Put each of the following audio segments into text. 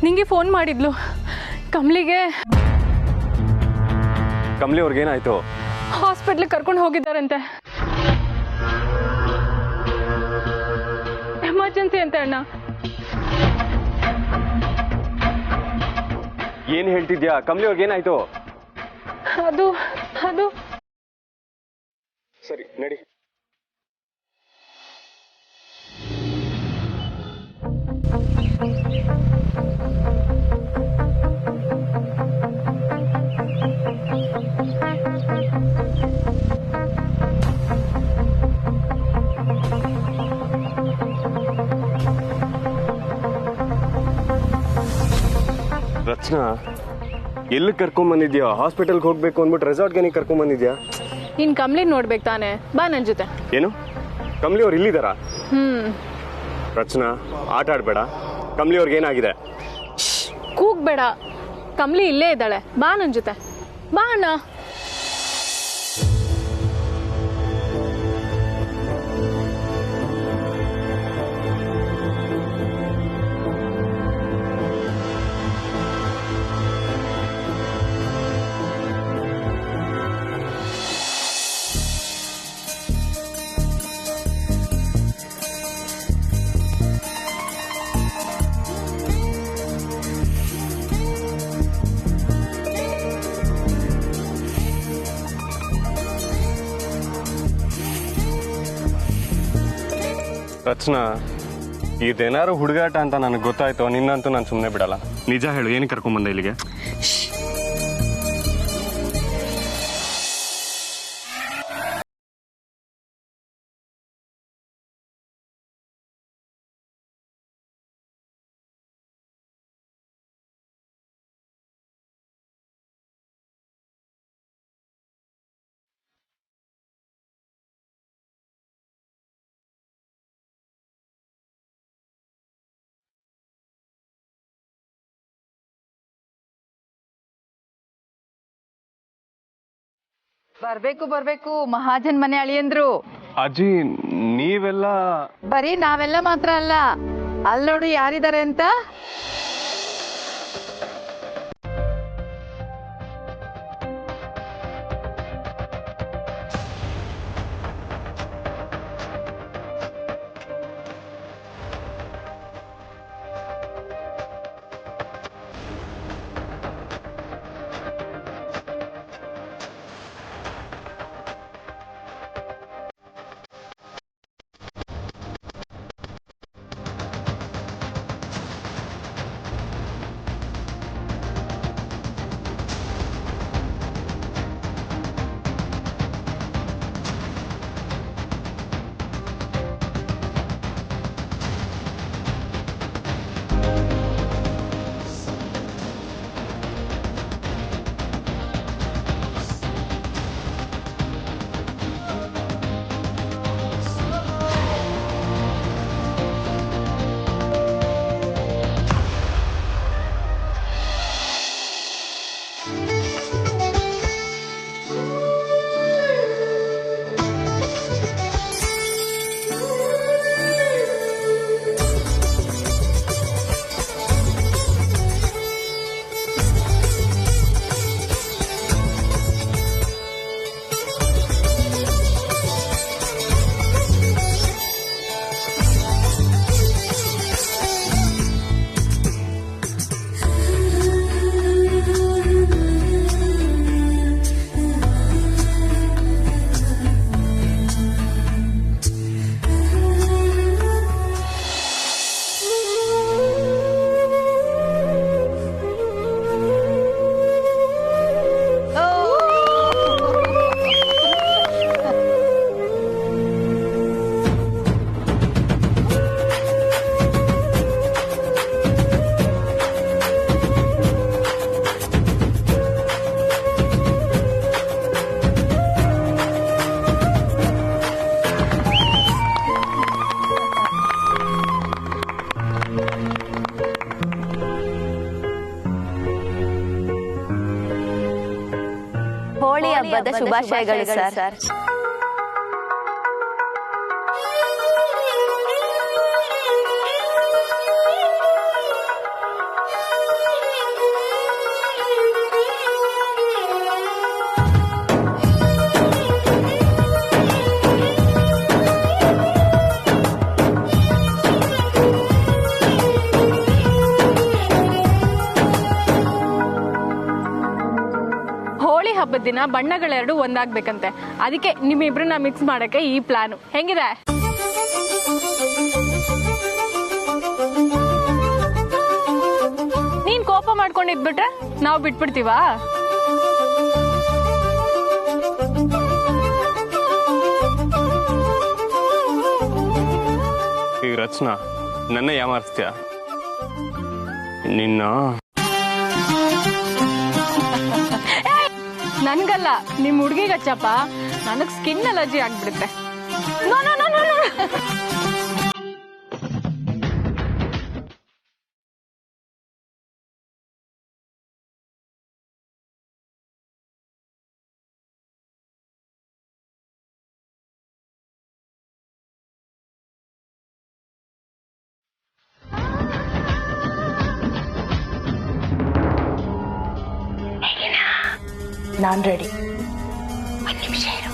ನಿಂಗೆ ಫೋನ್ ಮಾಡಿದ್ಲು. ಕಮಲಿ ಅವ್ರಿಗೇನಾಯ್ತು? ಹಾಸ್ಪಿಟ್ಲಿಗೆ ಕರ್ಕೊಂಡು ಹೋಗಿದ್ದಾರಂತೆ. ಎಮರ್ಜೆನ್ಸಿ ಅಂತ ಅಣ್ಣ. ಏನ್ ಹೇಳ್ತಿದ್ಯಾ? ಕಮಲಿ ಅವ್ರಿಗೇನಾಯ್ತು? ಅದು ಸರಿ ನಡಿ. ರಚನಾ, ಎಲ್ಲಿ ಕರ್ಕೊಂಬಂದಿದ್ಯಾ? ಹಾಸ್ಪಿಟಲ್ಗೆ ಹೋಗ್ಬೇಕು ಅಂದ್ಬಿಟ್ಟು ರೆಸಾರ್ಟ್ಗೆ ನೀ ಕರ್ಕೊಂಬಂದಿದ್ಯಾ? ನೀನ್ ಕಮಲಿ ನೋಡ್ಬೇಕು ತಾನೆ, ಬಾ ನನ್ ಜೊತೆ. ಏನು? ಕಮಲಿ ಅವ್ರು ಇಲ್ಲಿದ್ದಾರಾ? ರಚನಾ, ಆಟ ಆಡ್ಬೇಡ. ಕಮಲಿ ಅವ್ರಿಗೇನಾಗಿದೆ? ಕೂಗ್ಬೇಡ. ಕಮಲಿ ಇಲ್ಲೇ ಇದ್ದಾಳೆ, ಬಾ ನನ್ ಜೊತೆ. ಬಾ ಅಣ್ಣ. ರಚನಾ, ಇದೇನಾರು ಹುಡುಗಾಟ ಅಂತ ನನಗೆ ಗೊತ್ತಾಯ್ತು. ನಿನ್ನಂತೂ ನಾನು ಸುಮ್ಮನೆ ಬಿಡಲ್ಲ. ನಿಜ ಹೇಳು, ಏನು ಕರ್ಕೊಂಬಂದೆ ಇಲ್ಲಿಗೆ? ಬರ್ಬೇಕು ಮಹಾಜನ್ ಮನೆ ಅಳಿಯಂದ್ರು. ಅಜ್ಜಿ, ನೀವೆಲ್ಲ? ಬರೀ ನಾವೆಲ್ಲ ಮಾತ್ರ ಅಲ್ಲ, ಅಲ್ಲಿ ನೋಡಿ ಯಾರಿದ್ದಾರೆ ಅಂತ. ಹೋಳಿ ಹಬ್ಬದ ಶುಭಾಶಯಗಳು ಸರ್. ದಿನ ಬಣ್ಣಗಳೆರಡು ಒಂದಾಗ್ಬೇಕಂತೆ. ಅದಕ್ಕೆ ನಿಮ್ಮಿಬ್ರನ್ನ ಮಿಕ್ಸ್ ಮಾಡಕ್ಕೆ ಈ ಪ್ಲಾನು. ಹೆಂಗಿದೆ? ನೀನ್ ಕೋಪ ಮಾಡ್ಕೊಂಡಿದ್ಬಿಟ್ರೆ ನಾವು ಬಿಟ್ಬಿಡ್ತೀವಾ? ಈ ರಚನಾ ನನ್ನ ಯಾಮಾರಿಸ್ತೀಯ ನಿನ್ನ? ನನ್ಗಲ್ಲ, ನಿಮ್ ಹುಡ್ಗಿಗಚ್ಚಪ್ಪ. ನನಗ್ ಸ್ಕಿನ್ ಅಲರ್ಜಿ ಆಗ್ಬಿಡುತ್ತೆ. No no no no no. ನಾನ್ ರೆಡಿ. ಒಂದ್ ನಿಮಿಷ ಇರು.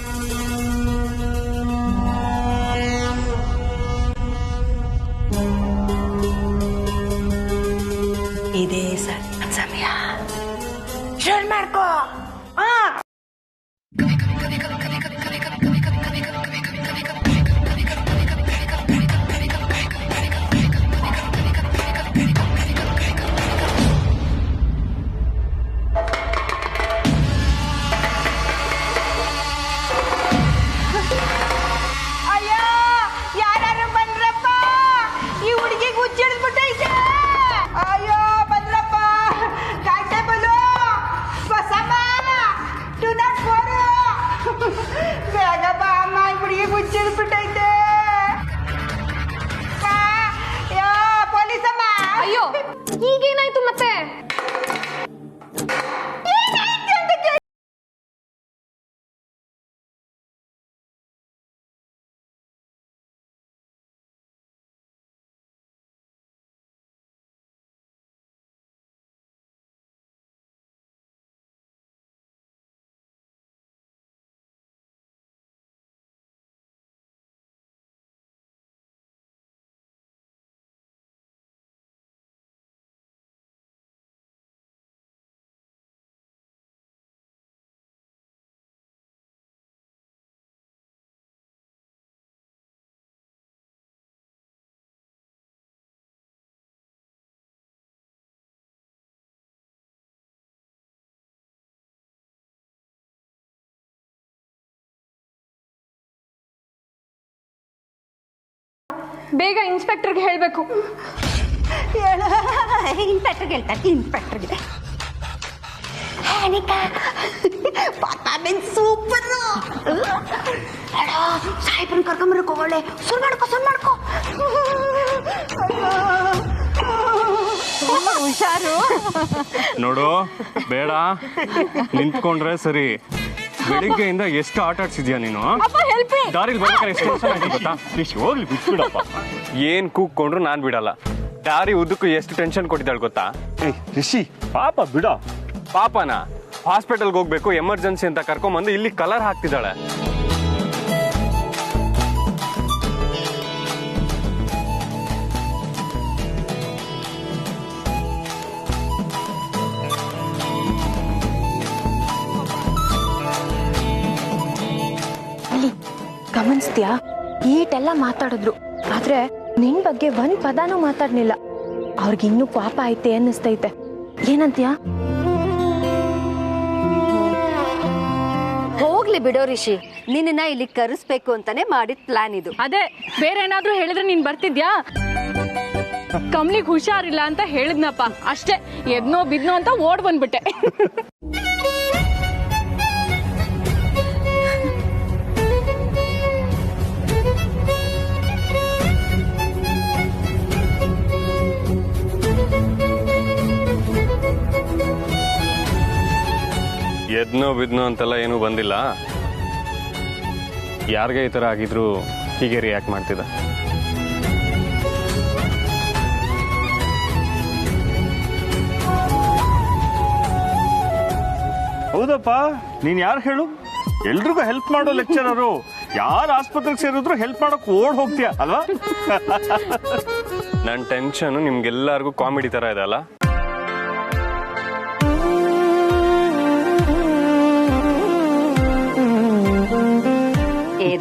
ಇದೇ ಸರ್ ಸಮಯ. ಶುರು ಮಾಡ್ಕೋ. ಅಯ್ಯೋ, ಈಗೇನಾಯ್ತು ಮತ್ತೆ? ಬೇಗ ಇನ್ಸ್ಪೆಕ್ಟರ್ಗೆ ಹೇಳಬೇಕು. ಇನ್ಸ್ಪೆಕ್ಟರ್ಗೆ ಹೇಳ್ತಾರೆ. ಇನ್ಸ್ಪೆಕ್ಟರ್ಗೆ ಸೂಪರ್. ಸಾಹೇಬ್ರನ್ನ ಕರ್ಕೊಂಬರಕ್ಕೆ ಹೋಗೋಳೆ. ಸುರ್ ಮಾಡ್ಕೋ. ಹುಷಾರು. ನೋಡು, ಬೇಡ, ನಿಂತ್ಕೊಂಡ್ರೆ ಸರಿ. ಬೆಳಿಗ್ಗೆಯಿಂದ ಎಷ್ಟು ಆಟ ಆಡ್ಸಿದ್ಯಾ ನೀನು? ದಾರಿಲಿ ಬರ್ಬೇಕಾದ್ರೆ ಎಷ್ಟು ಕೆಲಸ ಆಯ್ತು ಗೊತ್ತಾ? ಹೋಗ್ಲಿ ಬಿಟ್ಬಿಡಪ್ಪ. ಏನ್ ಕೂಗ್ಕೊಂಡ್ರು ನಾನ್ ಬಿಡಲ್ಲ. ದಾರಿ ಉದ್ದಕ್ಕೂ ಎಷ್ಟು ಟೆನ್ಷನ್ ಕೊಟ್ಟಿದ್ದಾಳೆ ಗೊತ್ತಾ? ರಿಷಿ ಪಾಪ ಬಿಡ. ಪಾಪನ ಹಾಸ್ಪಿಟಲ್ಗೆ ಹೋಗ್ಬೇಕು ಎಮರ್ಜೆನ್ಸಿ ಅಂತ ಕರ್ಕೊಂಬಂದು ಇಲ್ಲಿ ಕಲರ್ ಹಾಕ್ತಿದ್ದಾಳೆ. ಗಮನಿಸ್ತೀಯಾ? ಈಟೆಲ್ಲ ಮಾತಾಡಿದ್ರು, ಆದ್ರೆ ನಿನ್ ಬಗ್ಗೆ ಒಂದ್ ಪದಾನೂ ಮಾತಾಡ್ಲಿಲ್ಲ. ಅವ್ರಿಗಿನ್ನೂ ಪಾಪ ಐತೆ ಅನ್ನಿಸ್ತೈತೆ. ಏನಂತೀಯ? ಹೋಗ್ಲಿ ಬಿಡೋ ರಿಷಿ, ನಿನ್ನ ಇಲ್ಲಿ ಕರೆಸ್ಬೇಕು ಅಂತಾನೆ ಮಾಡಿದ ಪ್ಲಾನ್ ಇದು. ಅದೇ, ಬೇರೆ ಏನಾದ್ರೂ ಹೇಳಿದ್ರೆ ನೀನ್ ಬರ್ತಿದ್ಯಾ? ಕಮ್ಲಿಗ್ ಹುಷಾರಿಲ್ಲ ಅಂತ ಹೇಳಿದ್ನಪ್ಪ, ಅಷ್ಟೇ. ಎದ್ನೋ ಬಿದ್ನೋ ಅಂತ ಓಡ್ ಬಂದ್ಬಿಟ್ಟೆ. ಎದ್ನೋ ಬಿದ್ನೋ ಅಂತೆಲ್ಲ ಏನೂ ಬಂದಿಲ್ಲ. ಯಾರಿಗೆ ಈ ಥರ ಆಗಿದ್ರು ಹೀಗೆ ರಿಯಾಕ್ಟ್ ಮಾಡ್ತಿದ್ದ. ಹೌದಪ್ಪ, ನೀನ್ ಯಾರು ಹೇಳು? ಎಲ್ರಿಗೂ ಹೆಲ್ಪ್ ಮಾಡೋ ಲೆಕ್ಚರರು. ಯಾರು ಆಸ್ಪತ್ರೆಗೆ ಸೇರಿದ್ರು ಹೆಲ್ಪ್ ಮಾಡಕ್ ಓಡ್ ಹೋಗ್ತೀಯ ಅಲ್ವಾ? ನನ್ನ ಟೆನ್ಷನ್ ನಿಮ್ಗೆಲ್ಲರಿಗೂ ಕಾಮಿಡಿ ತರ ಇದೆ ಅಲ್ಲ?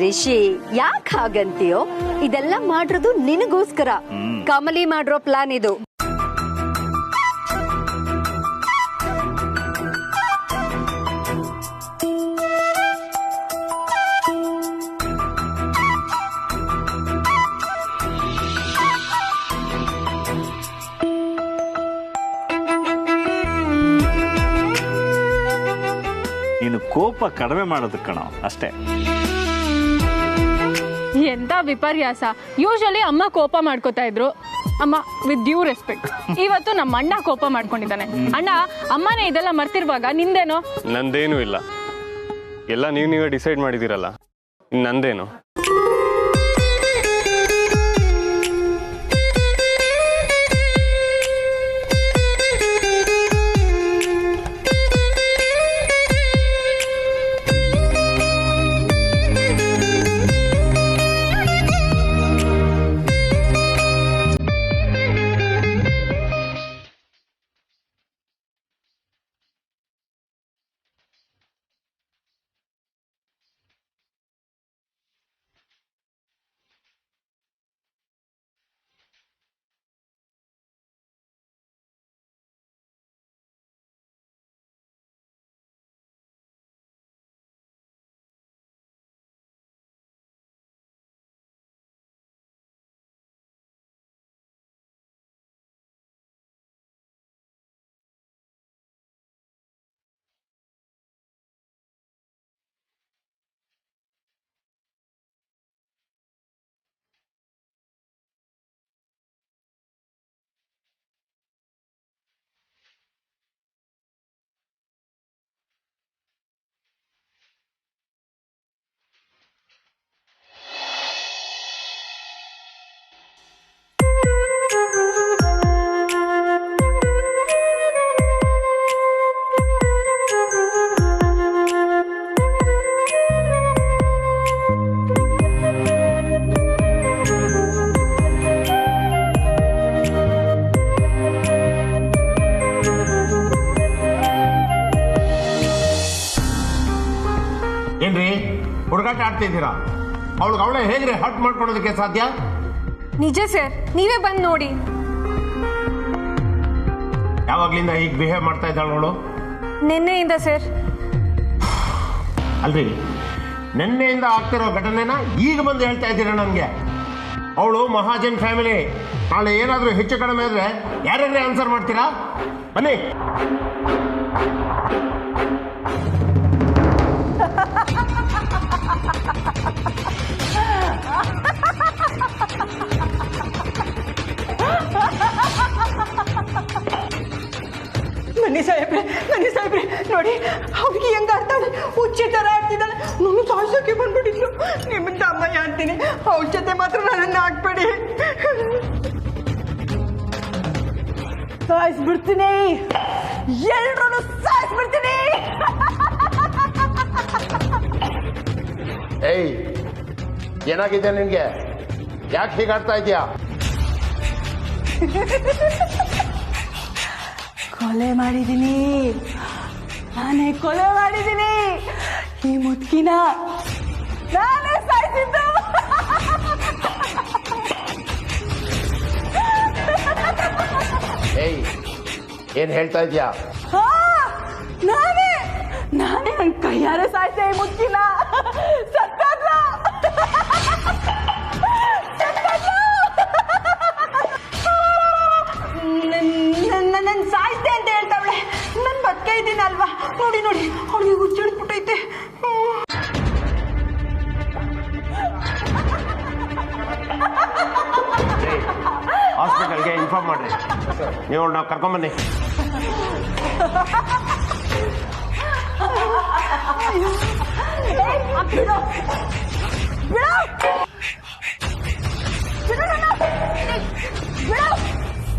ರಿಷಿ ಯಾಕೆ ಹಾಗಂತೀಯೋ? ಇದೆಲ್ಲ ಮಾಡಿರೋದು ನಿನಗೋಸ್ಕರ. ಕಮಲಿ ಮಾಡಿರೋ ಪ್ಲಾನ್ ಇದು. ನೀನು ಕೋಪ ಕಡಿಮೆ ಮಾಡೋದಕ್ಕೆ ಕಣ ಅಷ್ಟೇ. ಎಂತ ವಿಪರ್ಯಾಸ. ಯೂಶಲಿ ಅಮ್ಮ ಕೋಪ ಮಾಡ್ಕೋತಾ ಇದ್ರು. ಅಮ್ಮ ವಿತ್ ಡ್ಯೂ ರೆಸ್ಪೆಕ್ಟ್, ಇವತ್ತು ನಮ್ಮ ಅಣ್ಣ ಕೋಪ ಮಾಡ್ಕೊಂಡಿದ್ದಾನೆ. ಅಣ್ಣ, ಅಮ್ಮನೇ ಇದೆಲ್ಲ ಮರ್ತಿರುವಾಗ ನಿಂದೇನೋ? ನಂದೇನೂ ಇಲ್ಲ, ಎಲ್ಲ ನೀವೇ ಡಿಸೈಡ್ ಮಾಡಿದ್ದೀರಲ್ಲ, ನಂದೇನು? ಏನ್ರಿ ಹುಡುಗಾಟ ಆಡ್ತಿದ್ದೀರಾ? ಅವಳೇ ಹೇಗ್ರಿ ಹರ್ಟ್ ಮಾಡ್ಕೊಳೋದಕ್ಕೆ ಸಾಧ್ಯ? ನಿಜ ಸರ್, ನೀವೇ ಬಂದು ನೋಡಿ. ಯಾವಾಗ್ಲಿಂದ ಹೀಗೆ ಬಿಹೇವ್ ಮಾಡ್ತಾ ಇದ್ದಾಳು ಅವಳು? ನಿನ್ನೆಯಿಂದ ಸರ್. ಅಲ್ರಿ, ನಿನ್ನೆಯಿಂದ ಆಗ್ತಿರೋ ಘಟನೆನ ಈಗ ಬಂದು ಹೇಳ್ತಾ ಇದ್ದೀರಾ ನನಗೆ? ಅವಳು ಮಹಾಜನ್ ಫ್ಯಾಮಿಲಿ. ನಾಳೆ ಏನಾದರೂ ಹೆಚ್ಚು ಕಡಿಮೆ ಆದ್ರೆ ಯಾರ್ಯಾರೇ ಆನ್ಸರ್ ಮಾಡ್ತೀರಾ? ಬನ್ನಿ. ಮನಿ ಸಾಹೇಬ್ರೆ ನೋಡಿ, ಹುಡುಗಿ ಹೆಂಗ ಆಡ್ತಾಳೆ, ಹುಚ್ಚಿ ತರ ಆಡ್ತಿದ್ದಾಳೆ. ನಾನು ಸಾಯಿಸೋಕೆ ಬಂದ್ಬಿಟ್ಟಿದ್ಲು. ನಿಮ್ಮಿಂದ ಅಮ್ಮಯ್ಯ ಅಂತೀನಿ, ಅವ್ರ ಜೊತೆ ಮಾತ್ರ ನನ್ನನ್ನು ಹಾಕ್ಬೇಡಿ. ಸಾಯಿಸ್ಬಿಡ್ತೀನಿ, ಎಲ್ರೂ ಸಾಯಿಸ್ಬಿಡ್ತೀನಿ. ಏಯ್, ಏನಾಗಿದೆ ನಿನ್ಗೆ? ಯಾಕೆ ಹೀಗಾಡ್ತಾ ಇದೀಯಾ? ಕೊಲೆ ಮಾಡಿದ್ದೀನಿ, ನಾನೇ ಕೊಲೆ ಮಾಡಿದ್ದೀನಿ. ಈ ಮುದ್ಕಿನ ನಾನೇ ಸಾಯಿಸಿದ್ದು. ಏಯ್, ಏನ್ ಹೇಳ್ತಾ ಇದೀಯಾ? ನಾನೇ ನನ್ನ ಕೈಯಾರೆ ಸಾಯಿಸಿದೆ ಈ ಮುದ್ಕಿನ. ಸತ್ತಾದ್ಲ. ನನ್ನ ಸಾಯಿಸ್ದೆ ಅಂತ ಹೇಳ್ತಾವಳೆ. ನನ್ ಬದುಕೆ ಇದ್ದೀನಲ್ವಾ? ನೋಡಿ ಅವಳಿಗೆ ಹುಚ್ಚಿಡ್ಬಿಟ್ಟೈತೆ. ಹಾಸ್ಪಿಟಲ್ಗೆ ಇನ್ಫಾರ್ಮ್ ಮಾಡ್ರಿ. ನೀವು ನಾವು ಕರ್ಕೊಂಬನ್ನಿ.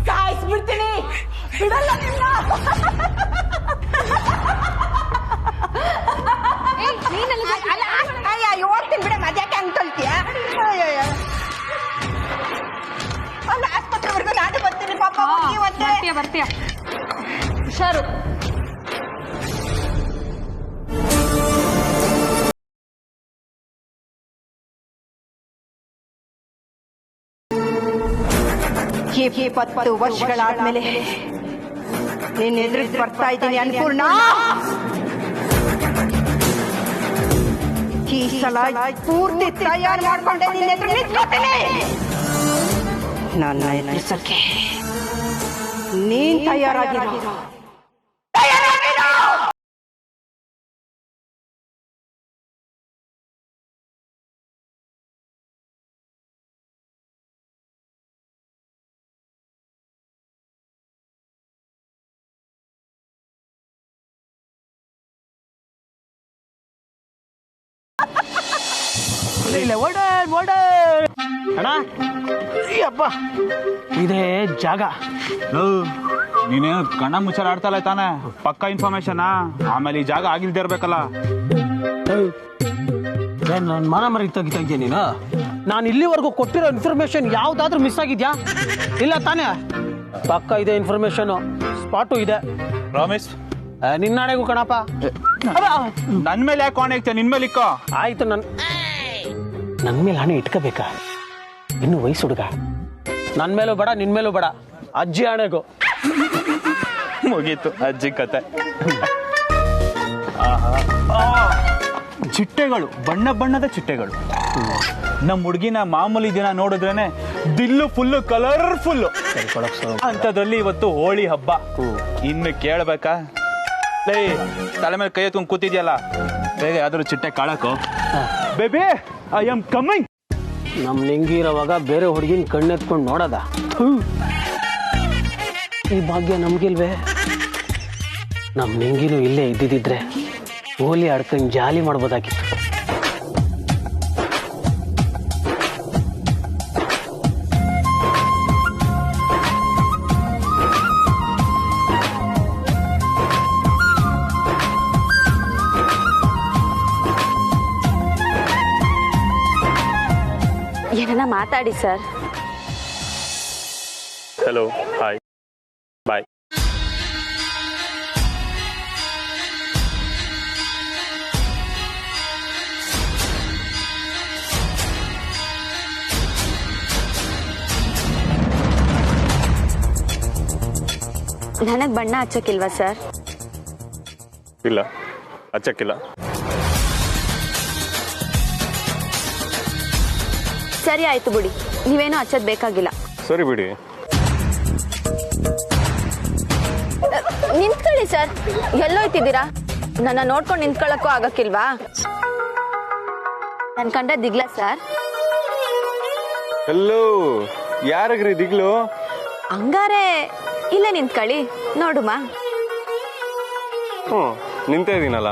ಸಾಯಿಸ್ಬಿಡ್ತೀನಿ, ಬಿಡಲ್ಲ ನಿನ್ನ. ಹೋಗ್ತೀನಿ ಬಿಡ, ಮದ್ಯಾಕೆ ಹಂಗ್ ತೊಳ್ತೀಯ? ಅಲ್ಲ, ಆಸ್ಪತ್ರೆವರೆಗೂ ನಾನು ಬರ್ತೀನಿ ಪಾಪ. ಬರ್ತೀಯ ಹುಷಾರು. 20 ವರ್ಷಗಳಾದ್ಮೇಲೆ ನಿನ್ನ ಎದುರಿಗೆ ಬರ್ತಾ ಇದ್ದೀನಿ ಅನ್ಪೂರ್ಣ. ಈ ಸಲ ಪೂರ್ತಿ ತಯಾರು ಮಾಡ್ಕೊಂಡೆ ನಿನ್ನ ಎದುರು ನಿಂತ್ಕೊತೀನಿ. ನನ್ನ ಎದುರಿಸಕ್ಕೆ ನೀನ್ ತಯಾರಾಗಿರೋ. ಅಣ್ಣ ಅಪ್ಪ ಇದೇ ಜಾಗ. ನೀನೇನು ಕಣ್ಣ ಮುಚ್ಚಾರ ಆಡ್ತಲ್ಲ ತಾನೆ, ಪಕ್ಕ ಇನ್ಫಾರ್ಮೇಶನ್. ಆಮೇಲೆ ಈ ಜಾಗ ಆಗಿಲ್ದೇ ಇರ್ಬೇಕಲ್ಲ. ನನ್ನ ಮನ ಮರಿ ತೆಗಿತಾ ನೀನು. ನಾನು ಇಲ್ಲಿವರೆಗೂ ಕೊಟ್ಟಿರೋ ಇನ್ಫಾರ್ಮೇಶನ್ ಯಾವ್ದಾದ್ರೂ ಮಿಸ್ ಆಗಿದ್ಯಾ? ಇಲ್ಲ ತಾನೇ? ಪಕ್ಕ ಇದೆ ಇನ್ಫಾರ್ಮೇಶನ್, ಸ್ಪಾಟು ಇದೆ. ಪ್ರಾಮಿಸ್? ನಿನ್ನಾಣೆಗೂ ಕಣಪ್ಪ. ನನ್ ಮೇಲೆ ಯಾಕೆ ಕಾಣೆ ಆಗ್ತೇನೆ, ನಿನ್ ಮೇಲೆ ಇಕ್ಕೋ. ಆಯ್ತು, ನನ್ನ ಮೇಲೆ ಹಣೆ ಇಟ್ಕೋಬೇಕಾ? ಇನ್ನು ವಯಸ್ಸು ಹುಡುಗ. ನನ್ನ ಮೇಲೂ ಬೇಡ, ನಿನ್ ಮೇಲೂ ಬೇಡ, ಅಜ್ಜಿ ಹಣೆಗೂ. ಮುಗೀತು ಅಜ್ಜಿ ಕತೆ. ಚಿಟ್ಟೆಗಳು, ಬಣ್ಣ ಬಣ್ಣದ ಚಿಟ್ಟೆಗಳು. ನಮ್ಮ ಹುಡುಗಿನ ಮಾಮೂಲಿ ದಿನ ನೋಡಿದ್ರೇನೆ ದಿಲ್ಲು ಫುಲ್ಲು ಕಲರ್ಫುಲ್. ಅಂತದ್ರಲ್ಲಿ ಇವತ್ತು ಹೋಳಿ ಹಬ್ಬ. ಇನ್ನು ಕೇಳ್ಬೇಕಾ? ತಲೆ ಮೇಲೆ ಕೈ ಎತ್ಕೊಂಡು ಕೂತಿದ್ಯಲ್ಲ, ಬೇಗ ಯಾವ್ದಾದ್ರು ಚಿಟ್ಟೆ ಕಾಳಕು. Baby, I am coming. ನಮ್ ನಿಂಗಿರೋವಾಗ ಬೇರೆ ಹುಡುಗಿನ ಕಣ್ಣೆತ್ಕೊಂಡು ನೋಡದ? ಈ ಭಾಗ್ಯ ನಮ್ಗಿಲ್ವೇ? ನಮ್ ನಿಂಗಿನೂ ಇಲ್ಲೇ ಇದ್ದಿದ್ರೆ ಹೋಲಿ ಆಡ್ಕೊಂಡು ಜಾಲಿ ಮಾಡ್ಬೋದಾಗಿತ್ತು. ಏನನ್ನ ಮಾತಾಡಿ ಸರ್. ಹಲೋ, ಹಾಯ್, ಬಾಯ್. ನನಗ್ ಬಣ್ಣ ಹಚ್ಚಕ್ಕಿಲ್ವಾ ಸರ್? ಇಲ್ಲ, ಹಚ್ಚಕ್ಕಿಲ್ಲ. ಸರಿ ಆಯ್ತು ಬಿಡಿ, ನೀವೇನು ಹಚ್ಚೋದ್ ಬೇಕಾಗಿಲ್ಲ. ಸರಿ ಬಿಡಿ. ನಿಂತ್ಕೊಳ್ಳಿ ಸರ್. ಎಲ್ಲೋಯ್ತಿದ್ದೀರಾ? ನನ್ನ ನೋಡ್ಕೊಂಡು ನಿಂತ್ಕೊಳ್ಳಕ್ಕೂ ಆಗಕ್ಕಿಲ್ವಾ? ನನ್ ಕಂಡ್ರೆ ದಿಗ್ಲ ಸರ್? ಹಲೋ, ಯಾರಾಗ್ರಿ ದಿಗ್ಲು? ಹಂಗಾರೆ ಇಲ್ಲೇ ನಿಂತ್ಕೊಳ್ಳಿ, ನೋಡುಮಾ. ನಿಂತ ಇದೀನಲ್ಲ.